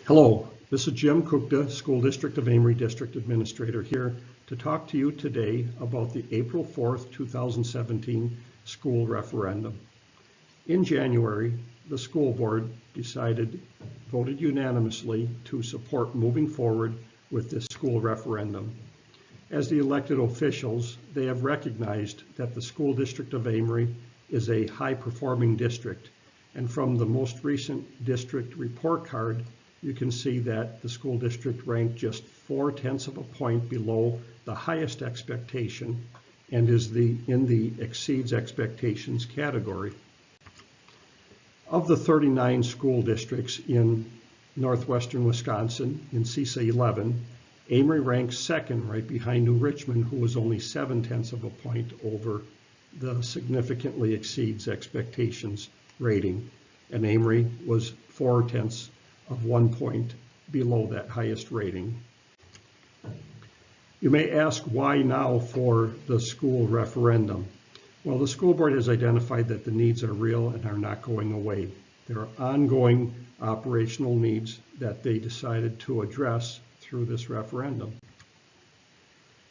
Hello, this is Jim Kukta, School District of Amery District Administrator, here to talk to you today about the April 4th, 2017 school referendum. In January, the school board voted unanimously to support moving forward with this school referendum. As the elected officials, they have recognized that the School District of Amery is a high-performing district, and from the most recent district report card, you can see that the school district ranked just 0.4 of a point below the highest expectation and is in the exceeds expectations category. Of the 39 school districts in northwestern Wisconsin in CISA 11, Amery ranks second, right behind New Richmond, who was only 0.7 of a point over the significantly exceeds expectations rating, and Amery was 0.4 of 1 point below that highest rating. You may ask, why now for the school referendum? Well, the school board has identified that the needs are real and are not going away. There are ongoing operational needs that they decided to address through this referendum.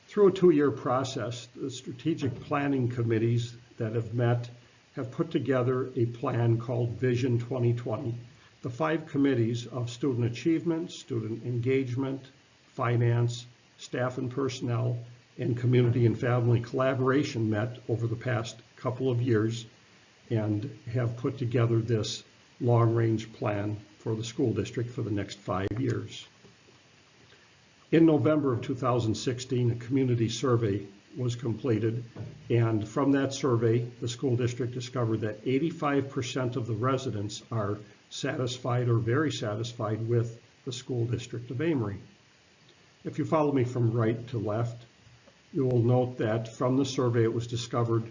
Through a 2-year process, the strategic planning committees that have met have put together a plan called Vision 2020. The 5 committees of student achievement, student engagement, finance, staff and personnel, and community and family collaboration met over the past couple of years and have put together this long-range plan for the school district for the next 5 years. In November of 2016, a community survey was completed, and from that survey, the school district discovered that 85% of the residents are satisfied or very satisfied with the school district of Amery. If you follow me from right to left, you will note that from the survey it was discovered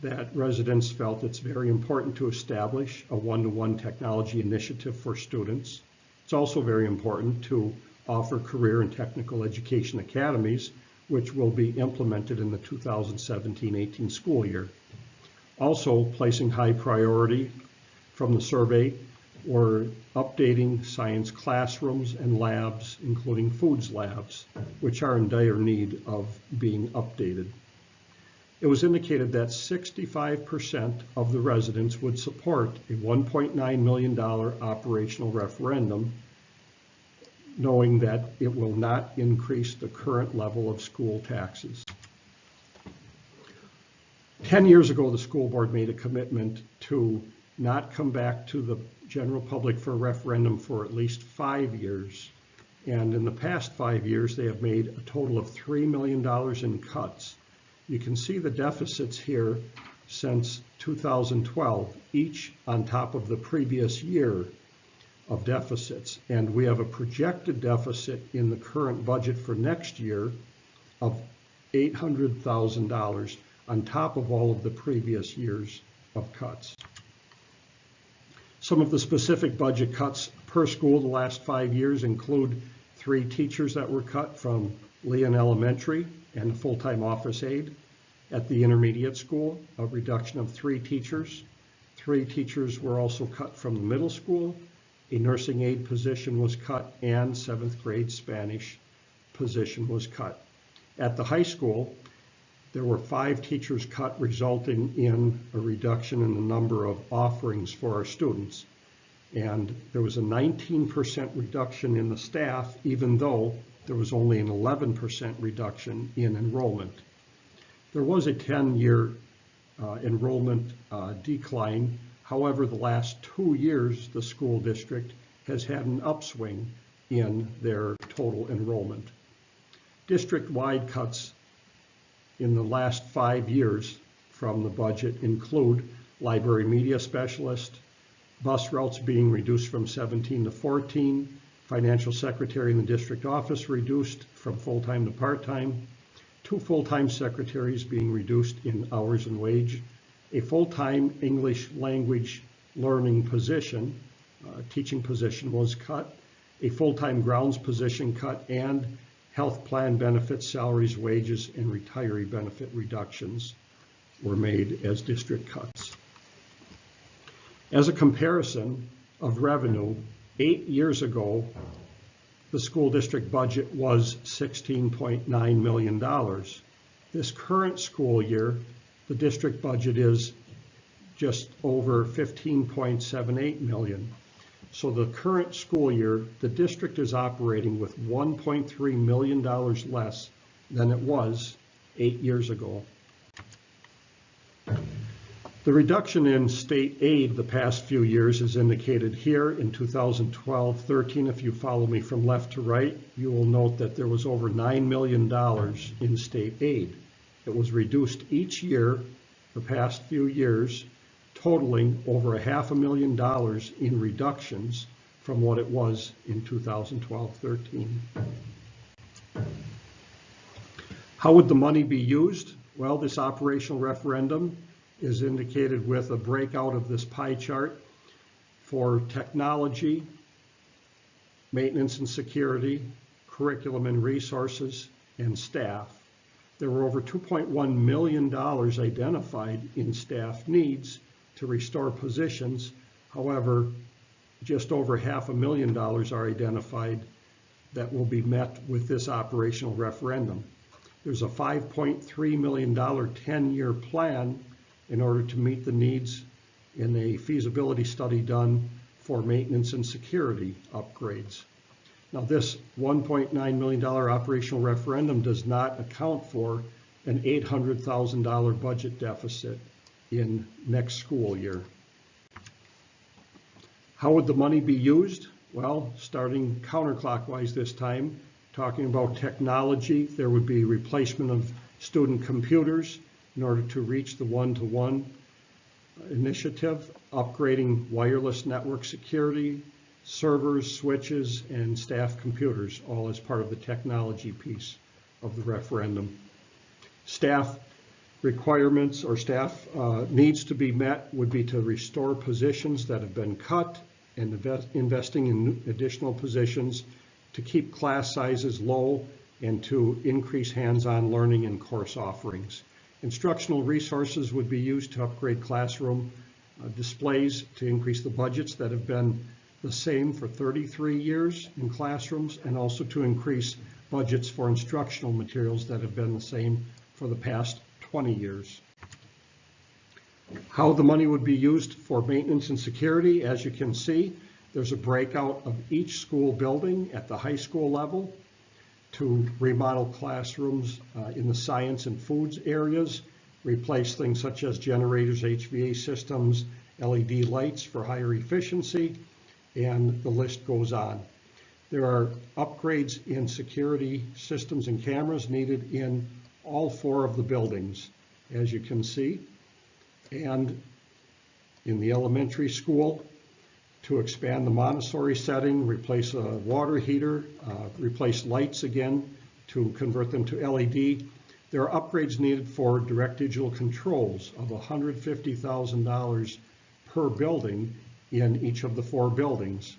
that residents felt it's very important to establish a one-to-one technology initiative for students. It's also very important to offer career and technical education academies, which will be implemented in the 2017-18 school year. Also, placing high priority from the survey were updating science classrooms and labs, including foods labs, which are in dire need of being updated. It was indicated that 65% of the residents would support a $1.9 million operational referendum, knowing that it will not increase the current level of school taxes. 10 years ago, the school board made a commitment to not come back to the general public for a referendum for at least 5 years. And in the past 5 years, they have made a total of $3 million in cuts. You can see the deficits here since 2012, each on top of the previous year of deficits. And we have a projected deficit in the current budget for next year of $800,000 on top of all of the previous years of cuts. Some of the specific budget cuts per school the last 5 years include 3 teachers that were cut from Leon Elementary and a full-time office aide. At the intermediate school, a reduction of 3 teachers. 3 teachers were also cut from the middle school. A nursing aide position was cut, and 7th grade Spanish position was cut. At the high school, there were 5 teachers cut, resulting in a reduction in the number of offerings for our students. And there was a 19% reduction in the staff, even though there was only an 11% reduction in enrollment. There was a 10-year enrollment decline. However, the last 2 years, the school district has had an upswing in their total enrollment. District-wide cuts in the last 5 years from the budget include library media specialist, bus routes being reduced from 17 to 14, financial secretary in the district office reduced from full-time to part-time, 2 full-time secretaries being reduced in hours and wage, a full-time English language learning position, teaching position was cut, a full-time grounds position cut, and health plan benefits, salaries, wages, and retiree benefit reductions were made as district cuts. As a comparison of revenue, 8 years ago, the school district budget was $16.9 million. This current school year, the district budget is just over $15.78 million. So the current school year, the district is operating with $1.3 million less than it was 8 years ago. The reduction in state aid the past few years is indicated here. In 2012-13, if you follow me from left to right, you will note that there was over $9 million in state aid. It was reduced each year the past few years, totaling over $500,000 in reductions from what it was in 2012-13. How would the money be used? Well, this operational referendum is indicated with a breakout of this pie chart for technology, maintenance and security, curriculum and resources, and staff. There were over $2.1 million identified in staff needs to restore positions. However, just over $500,000 are identified that will be met with this operational referendum. There's a $5.3 million 10-year plan in order to meet the needs in a feasibility study done for maintenance and security upgrades. Now, this $1.9 million operational referendum does not account for an $800,000 budget deficit in next school year. How would the money be used? Well, starting counterclockwise this time, talking about technology, there would be replacement of student computers in order to reach the one-to-one initiative, upgrading wireless network security, servers, switches, and staff computers, all as part of the technology piece of the referendum. Staff requirements or staff needs to be met would be to restore positions that have been cut and investing in additional positions to keep class sizes low and to increase hands-on learning and course offerings. Instructional resources would be used to upgrade classroom displays to increase the budgets that have been the same for 33 years in classrooms, and also to increase budgets for instructional materials that have been the same for the past 20 years. How the money would be used for maintenance and security, as you can see, there's a breakout of each school building at the high school level to remodel classrooms in the science and foods areas, replace things such as generators, HVAC systems, LED lights for higher efficiency, and the list goes on. There are upgrades in security systems and cameras needed in all 4 of the buildings, as you can see. And in the elementary school, to expand the Montessori setting, replace a water heater, replace lights again to convert them to LED. There are upgrades needed for direct digital controls of $150,000 per building in each of the 4 buildings.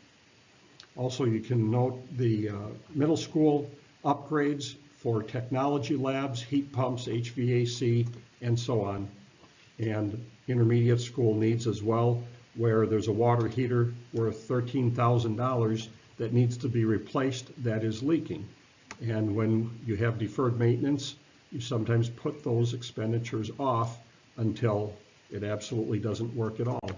Also, you can note the middle school upgrades for technology labs, heat pumps, HVAC, and so on. And intermediate school needs as well, where there's a water heater worth $13,000 that needs to be replaced that is leaking. And when you have deferred maintenance, you sometimes put those expenditures off until it absolutely doesn't work at all.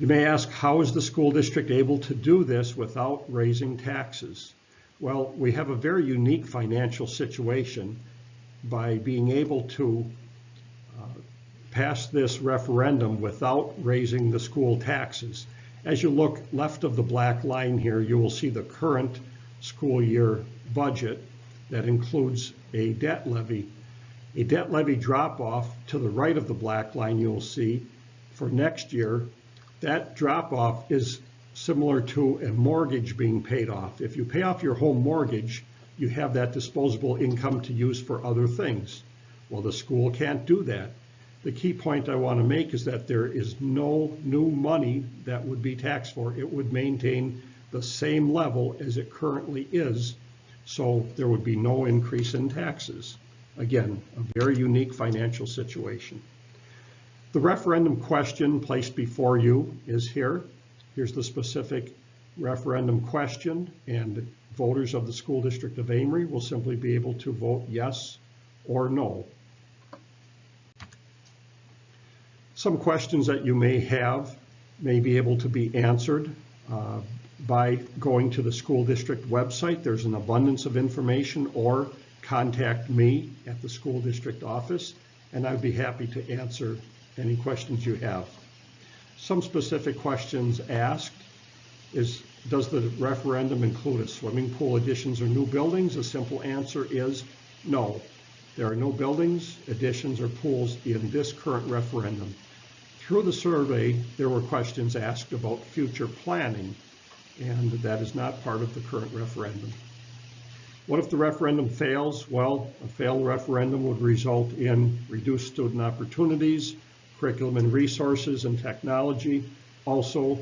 You may ask, how is the school district able to do this without raising taxes? Well, we have a very unique financial situation by being able to pass this referendum without raising the school taxes. As you look left of the black line here, you will see the current school year budget that includes a debt levy. A debt levy drop off to the right of the black line you will see for next year. That drop off is similar to a mortgage being paid off. If you pay off your home mortgage, you have that disposable income to use for other things. Well, the school can't do that. The key point I want to make is that there is no new money that would be taxed for. It would maintain the same level as it currently is, so there would be no increase in taxes. Again, a very unique financial situation. The referendum question placed before you is here. Here's the specific referendum question, and voters of the School District of Amery will simply be able to vote yes or no. Some questions that you may have may be able to be answered by going to the school district website. There's an abundance of information, or contact me at the school district office, and I'd be happy to answer any questions you have. Some specific questions asked is, does the referendum include a swimming pool additions or new buildings? A simple answer is no. There are no buildings, additions, or pools in this current referendum. Through the survey, there were questions asked about future planning, and that is not part of the current referendum. What if the referendum fails? Well, a failed referendum would result in reduced student opportunities, curriculum and resources, and technology. Also,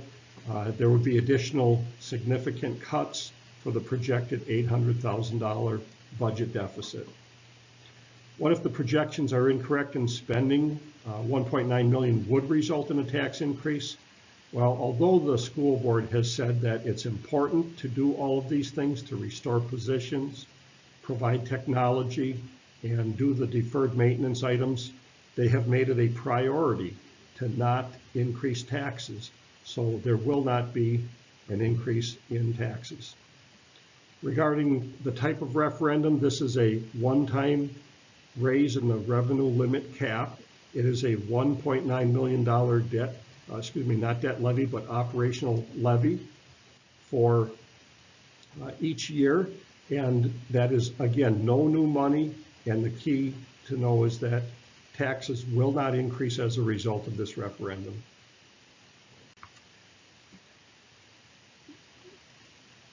there would be additional significant cuts for the projected $800,000 budget deficit. What if the projections are incorrect and spending? 1.9 million would result in a tax increase. Well, although the school board has said that it's important to do all of these things, to restore positions, provide technology, and do the deferred maintenance items, they have made it a priority to not increase taxes. So there will not be an increase in taxes. Regarding the type of referendum, this is a one-time raise in the revenue limit cap. It is a $1.9 million not debt levy, but operational levy for each year. And that is, again, no new money. And the key to know is that taxes will not increase as a result of this referendum.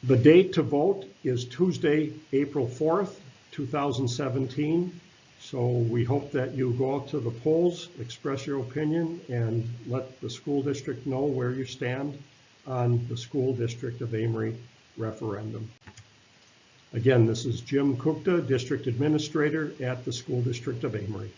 The date to vote is Tuesday, April 4th, 2017. So we hope that you go out to the polls, express your opinion, and let the school district know where you stand on the School District of Amery referendum. Again, this is Jim Kukta, District Administrator at the School District of Amery.